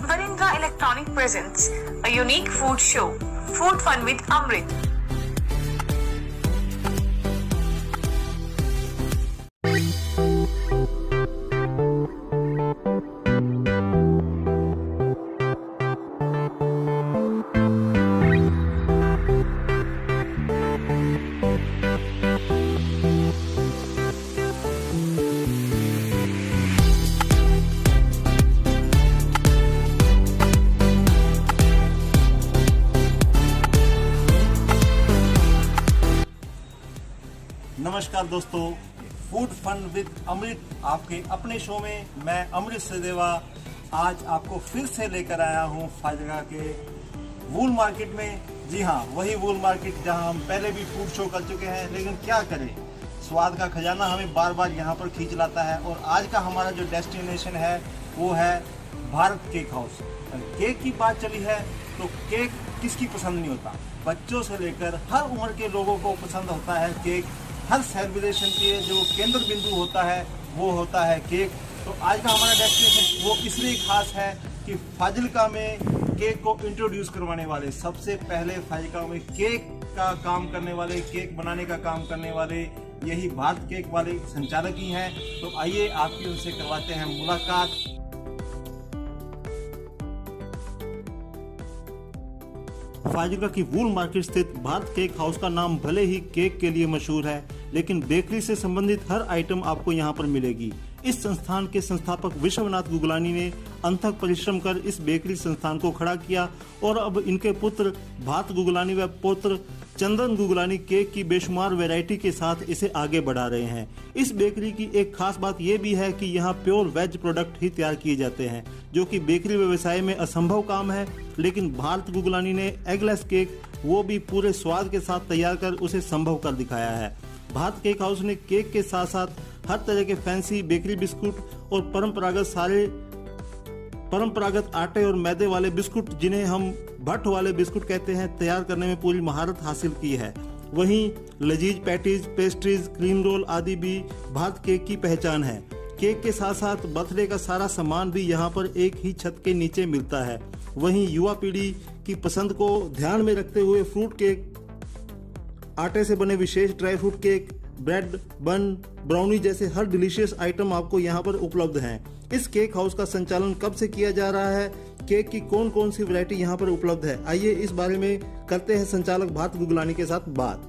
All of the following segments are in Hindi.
Varindra Electronic presents a unique food show, Food Fun with Amrit. नमस्कार दोस्तों, फूड फन विद अमृत आपके अपने शो में मैं अमृत सचदेवा आज आपको फिर से लेकर आया हूँ फाजिलका के वूल मार्केट में। जी हाँ, वही वूल मार्केट जहाँ हम पहले भी फूड शो कर चुके हैं, लेकिन क्या करें, स्वाद का खजाना हमें बार बार यहाँ पर खींच लाता है। और आज का हमारा जो डेस्टिनेशन है वो है भारत केक हाउस। केक की बात चली है तो केक किसकी पसंद नहीं होता, बच्चों से लेकर हर उम्र के लोगों को पसंद होता है केक। हर सेलिब्रेशन के जो केंद्र बिंदु होता है वो होता है केक। तो आज का हमारा डेस्टिनेशन वो इसलिए खास है कि फाजिलका में केक को इंट्रोड्यूस करवाने वाले, सबसे पहले फाजिलका में केक का काम करने वाले, केक बनाने का काम करने वाले यही भारत केक वाले संचालक ही हैं। तो आइए आपकी उनसे करवाते हैं मुलाकात। फाजिलका की वूल मार्केट स्थित भारत केक हाउस का नाम भले ही केक के लिए मशहूर है, लेकिन बेकरी से संबंधित हर आइटम आपको यहाँ पर मिलेगी। इस संस्थान के संस्थापक विश्वनाथ गुगलानी ने अथक परिश्रम कर इस बेकरी संस्थान को खड़ा किया और अब इनके पुत्र भारत गुगलानी व पौत्र चंदन गुगलानी केक की बेशुमार वैरायटी के साथ इसे आगे बढ़ा रहे हैं। इस बेकरी की एक खास बात यह भी है कि यहाँ प्योर वेज प्रोडक्ट ही तैयार किए जाते हैं, जो कि बेकरी व्यवसाय में असंभव काम है। लेकिन भारत गुगलानी ने एगलेस केक वो भी पूरे स्वाद के साथ तैयार कर उसे संभव कर दिखाया है। भारत केक हाउस ने केक के साथ साथ हर तरह के फैंसी बेकरी बिस्कुट और परंपरागत आटे और मैदे वाले बिस्कुट, जिन्हें हम भट्ट वाले बिस्कुट कहते हैं, तैयार करने में पूरी महारत हासिल की है। वहीं लजीज पैटीज, पेस्ट्रीज, क्रीम रोल आदि भी भारत केक की पहचान है। केक के साथ साथ बर्थडे का सारा सामान भी यहाँ पर एक ही छत के नीचे मिलता है। वहीं युवा पीढ़ी की पसंद को ध्यान में रखते हुए फ्रूट केक, आटे से बने विशेष ड्राई फ्रूट केक, ब्रेड, बन, ब्राउनी जैसे हर डिलीशियस आइटम आपको यहाँ पर उपलब्ध हैं। इस केक हाउस का संचालन कब से किया जा रहा है, केक की कौन कौन सी वैरायटी यहाँ पर उपलब्ध है, आइए इस बारे में करते हैं संचालक भारत गुगलानी के साथ बात।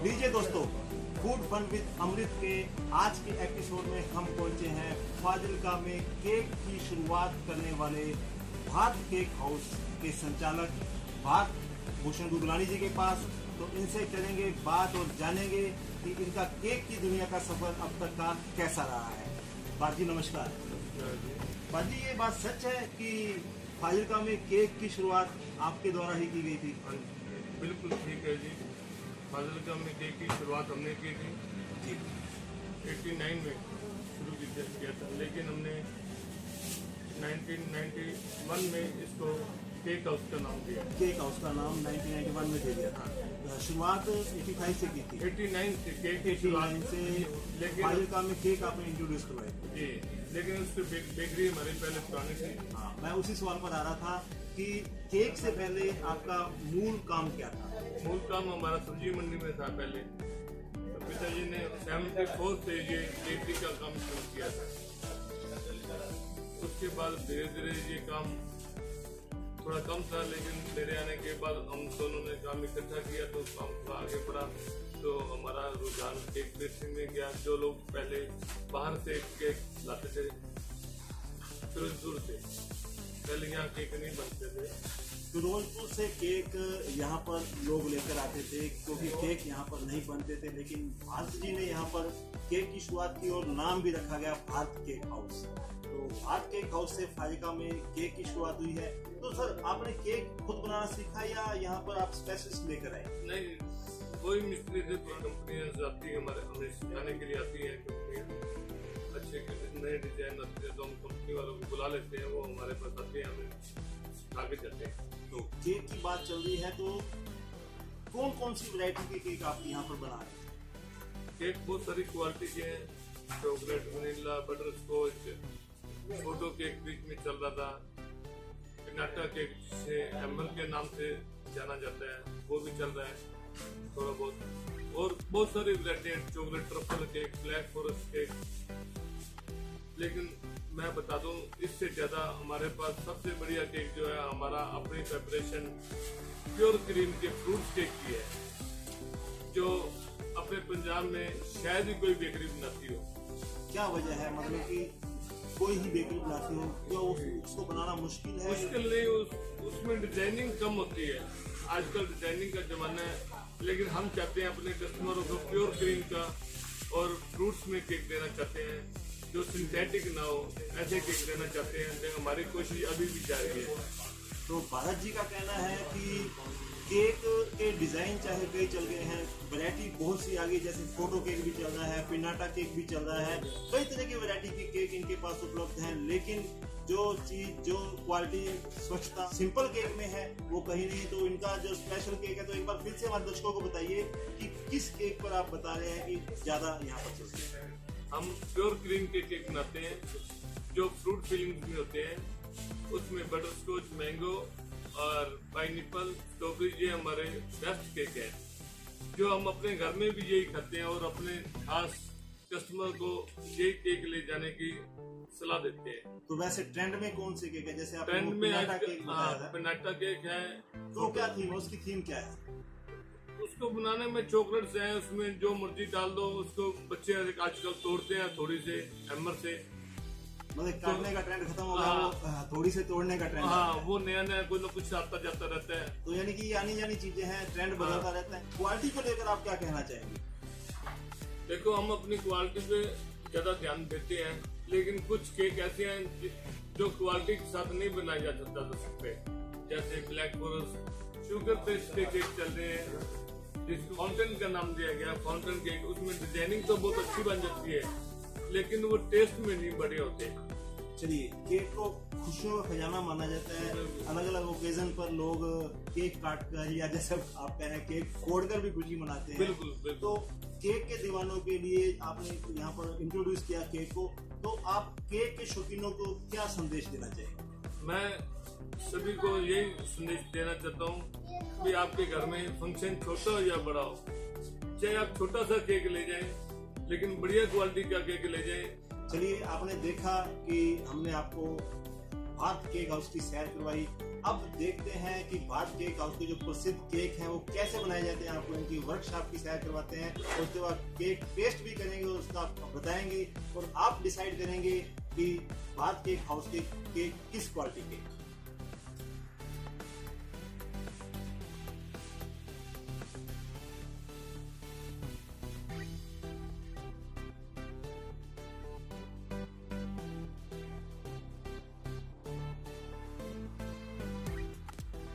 लीजिए दोस्तों, फूड फन विद अमृत के आज के एपिसोड में हम पहुंचे हैं फाजिलका में केक की शुरुआत करने वाले भारत केक हाउस के संचालक भारत भूषण गुगलानी जी के पास। तो इनसे करेंगे बात और जानेंगे कि इनका केक की दुनिया का सफर अब तक का कैसा रहा है। बात जी नमस्कार। बात जी, ये बात सच है कि फाजिलका में केक की शुरुआत आपके द्वारा ही की गई थी? बिल्कुल ठीक है जी, फाजिलका में केक की शुरुआत हमने की थी जी 89 में शुरू किया था, लेकिन हमने 1991 में इसको केक हाउस का नाम दिया। केक हाउस का नाम 1991 में दे दिया था। शुरुआत 85 से की थी? 89 से केक की 89 से, लेकिन फाजिलका में केक आपने इंट्रोड्यूस करवाए जी, लेकिन उसकी बेकरी हमारी पहले पुरानी थी। हाँ, मैं उसी सवाल पर आ रहा था कि केक से पहले आपका मूल काम क्या था? मूल काम हमारा सब्जी मंडी में था पहले। तो पिताजी ने 74 से ये बेकरी का काम शुरू किया था। उसके बाद धीरे धीरे ये काम थोड़ा कम था, लेकिन मेरे आने के बाद हम दोनों ने काम इकट्ठा किया तो काम थोड़ा आगे बढ़ा। तो हमारा रुझान केक बेकरी में गया। जो लोग पहले बाहर से केक लाते थे फिरोजपुर से, पहले यहाँ केक नहीं बनते थे, फिरोजपुर से केक यहाँ पर लोग लेकर आते थे क्योंकि केक यहाँ पर नहीं बनते थे। लेकिन भारत जी ने यहाँ पर केक की शुरुआत की और नाम भी रखा गया भारत केक हाउस। तो भारत केक हाउस से फाजिलका में केक की शुरुआत हुई है। तो सर, आपने केक खुद बनाना सीखा या यहाँ पर आप स्पेशलिस्ट लेकर आए? नहीं, कोई मिस्त्री थे, कंपनियां आती है हमें सिखाने के लिए आती है कंपनियां, अच्छे नए डिजाइन आते हैं तो हम कंपनी वालों को बुला लेते हैं, वो हमारे पास आते हैं, हमें आगे जाते हैं। तो केक की बात चल रही है, तो कौन कौन सी वैरायटी के केक आप यहाँ पर बना रहे हैं? केक बहुत सारी क्वालिटी के हैं, chocolate, vanilla, butterscotch, photo cake बीच में चल रहा था, पिनाटा केक से एमएल के नाम से जाना जाता है, वो भी चल रहा है थोड़ा बहुत, और बहुत सारी वैरायटी हैं, chocolate truffle cake, black forest cake. लेकिन मैं बता दूं, इससे ज्यादा हमारे पास सबसे बढ़िया केक जो है हमारा अपनी प्रिपरेशन प्योर क्रीम के फ्रूट केक की है, जो अपने पंजाब में शायद ही कोई बेकरी बनाती हो। क्या वजह है, मतलब कि कोई ही बेकरी बनाती हो, क्या उसको बनाना मुश्किल है? मुश्किल नहीं, उसमें डिजाइनिंग कम होती है, आजकल डिजाइनिंग का जमाना है, लेकिन हम चाहते हैं अपने कस्टमरों को प्योर क्रीम का और फ्रूट्स में केक देना चाहते हैं, जो सिंथेटिक ना हो, ऐसे केक देना चाहते हैं। तो हमारी कोशिश अभी भी जारी है। तो भारत जी का कहना है कि केक के डिजाइन चाहे कई चल गए हैं, वैरायटी बहुत सी आ गई, जैसे फोटो केक भी चल रहा है, पिनाटा केक भी चल रहा है, कई तरह की वैरायटी के केक इनके पास उपलब्ध हैं, लेकिन जो चीज, जो क्वालिटी, स्वच्छता सिंपल केक में है वो कहीं नहीं। तो इनका जो स्पेशल केक है, तो एक बार फिर से हमारे दर्शकों को बताइए कि किस केक पर आप बता रहे हैं कि ज्यादा यहाँ पर चलते हैं? हम प्योर क्रीम के केक बनाते हैं, जो फ्रूट फीलिंग्स में होते हैं, उसमें बटर स्कॉच, मैंगो और पाइनएप्पल, स्ट्रॉबेरी, ये हमारे बेस्ट केक है, जो हम अपने घर में भी यही खाते हैं और अपने खास कस्टमर को यही केक ले जाने की सलाह देते हैं। तो वैसे ट्रेंड में कौन से केक है? जैसे आपने ट्रेंड में पिनाटा केक बताया था, पिनाटा केक है। तो क्या थीम, उसकी थीम क्या है? उसको बनाने में चॉकलेट्स हैं, उसमें जो मर्जी डाल दो, उसको बच्चे आजकल तोड़ते हैं थोड़ी से हैमर से, मतलब काटने का ट्रेंड खत्म हो गया, वो थोड़ी से तोड़ने का ट्रेंड। हाँ, वो नया नया कुछ न कुछ आता जाता रहता है। तो यानी कि आनी जानी चीजें हैं, ट्रेंड बदलता रहता है। क्वालिटी को लेकर आप क्या कहना चाहेंगे? देखो, हम अपनी क्वालिटी पे ज्यादा ध्यान देते हैं, लेकिन कुछ केक ऐसे हैं जो क्वालिटी के साथ नहीं बनाए जा सकते, जैसे ब्लैक फॉरेस्ट, शुगर पेस्ट के केक चल रहे हैं, जिसको फाउंटेन का नाम दिया गया, फाउंटेन केक। उसमें डिजाइनिंग तो बहुत अच्छी बन जाती है, लेकिन वो टेस्ट में नहीं बड़े होते। चलिए, केक को खुशियों का खजाना माना जाता है, अलग अलग ओकेजन पर लोग केक काट कर, या जैसे आप कह रहे हैं केक फोड़ कर भी खुशी मनाते हैं। बिल्कुल, बिल्कुल। तो केक के दीवानों के लिए आपने यहाँ पर इंट्रोड्यूस किया केक को, तो आप केक के शौकीनों को क्या संदेश देना चाहिए? मैं सभी को यही संदेश देना चाहता हूँ कि आपके घर में फंक्शन छोटा हो या बड़ा हो, चाहे आप छोटा सा केक ले जाएं, लेकिन बढ़िया क्वालिटी का केक ले जाएं। चलिए, आपने देखा कि हमने आपको भारत केक हाउस की सैर करवाई। अब देखते हैं कि भारत केक हाउस के जो प्रसिद्ध केक हैं वो कैसे बनाए जाते हैं। आपको इनकी वर्कशॉप की सैर करवाते हैं, और उसके बाद केक टेस्ट भी करेंगे और उसका आपको बताएंगे, और आप डिसाइड करेंगे कि भारत केक हाउस के केक किस क्वालिटी के।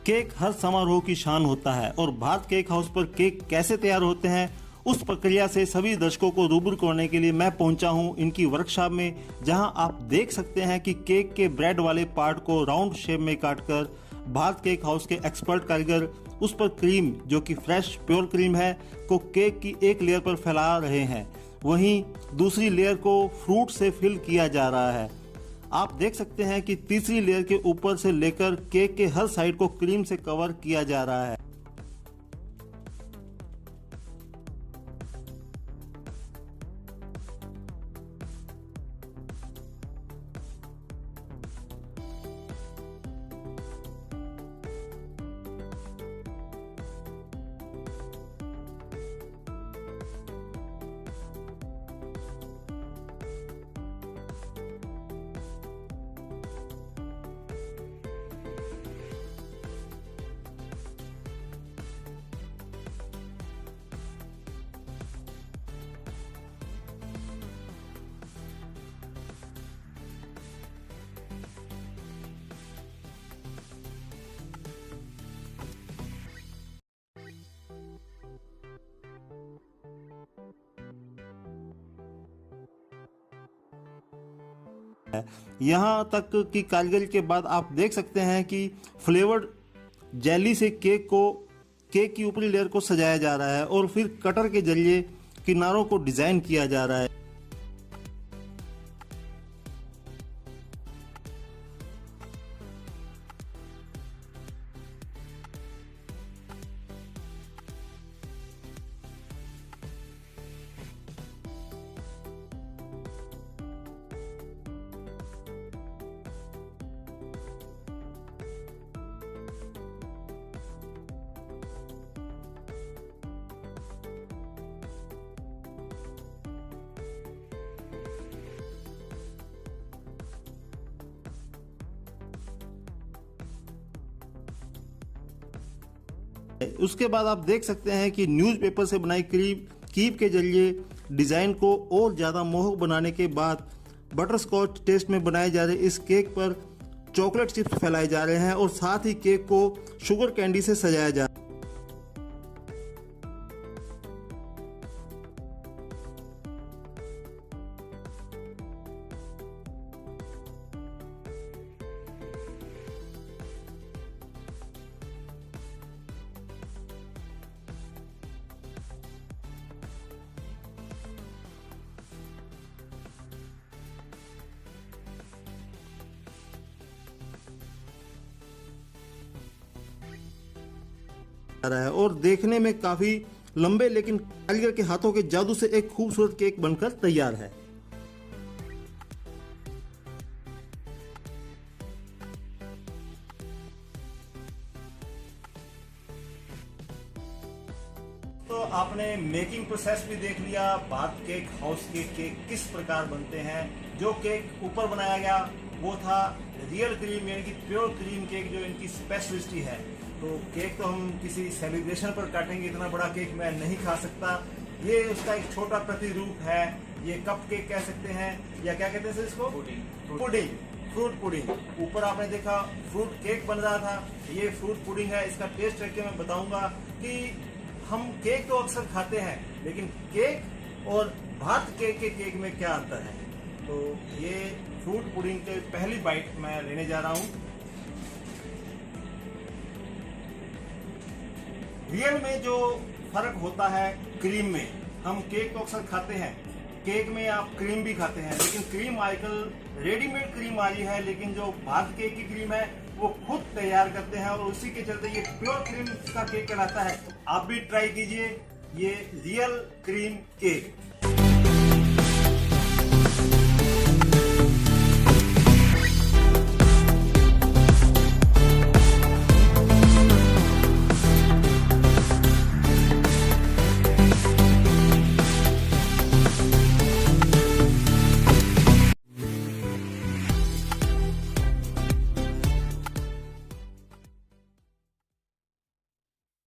केक हर समारोह की शान होता है, और भारत केक हाउस पर केक कैसे तैयार होते हैं उस प्रक्रिया से सभी दर्शकों को रूबरू करने के लिए मैं पहुंचा हूं इनकी वर्कशॉप में, जहां आप देख सकते हैं कि केक के ब्रेड वाले पार्ट को राउंड शेप में काटकर भारत केक हाउस के एक्सपर्ट कारीगर उस पर क्रीम, जो कि फ्रेश प्योर क्रीम है, को केक की एक लेयर पर फैला रहे हैं। वहीं दूसरी लेयर को फ्रूट से फिल किया जा रहा है। आप देख सकते हैं कि तीसरी लेयर के ऊपर से लेकर केक के हर साइड को क्रीम से कवर किया जा रहा है। यहाँ तक कि कारीगरी के बाद आप देख सकते हैं कि फ्लेवर्ड जेली से केक की ऊपरी लेयर को सजाया जा रहा है और फिर कटर के जरिए किनारों को डिजाइन किया जा रहा है। उसके बाद आप देख सकते हैं कि न्यूज़पेपर से बनाई कीप के जरिए डिज़ाइन को और ज़्यादा मोहक बनाने के बाद बटरस्कॉच टेस्ट में बनाए जा रहे इस केक पर चॉकलेट चिप्स फैलाए जा रहे हैं और साथ ही केक को शुगर कैंडी से सजाया जा रहा है। रहा है और देखने में काफी लंबे लेकिन कारीगर के हाथों के जादू से एक खूबसूरत केक बनकर तैयार है। तो आपने मेकिंग प्रोसेस भी देख लिया, बात केक हाउस के केक किस प्रकार बनते हैं। जो केक ऊपर बनाया गया वो था रियल क्रीम यानी कि प्योर क्रीम केक, जो इनकी स्पेशलिस्टी है। तो केक तो हम किसी सेलिब्रेशन पर काटेंगे, इतना बड़ा केक मैं नहीं खा सकता। ये उसका एक छोटा प्रतिरूप है, ये कप केक कह सकते हैं या क्या कहते हैं इसको, पुडिंग, फ्रूट पुडिंग। ऊपर आपने देखा फ्रूट केक बन रहा था, ये फ्रूट पुडिंग है। इसका टेस्ट करके मैं बताऊंगा कि हम केक तो अक्सर खाते हैं, लेकिन केक और भात केक के केक में क्या अंतर है। तो ये फ्रूट पुडिंग के पहली बाइट मैं लेने जा रहा हूं। रियल में जो फर्क होता है क्रीम में, हम केक तो अक्सर खाते हैं, केक में आप क्रीम भी खाते हैं, लेकिन क्रीम आजकल रेडीमेड क्रीम आ रही है, लेकिन जो भात केक की क्रीम है वो खुद तैयार करते हैं और उसी के चलते ये प्योर क्रीम का केक कहलाता है। आप भी ट्राई कीजिए ये रियल क्रीम केक।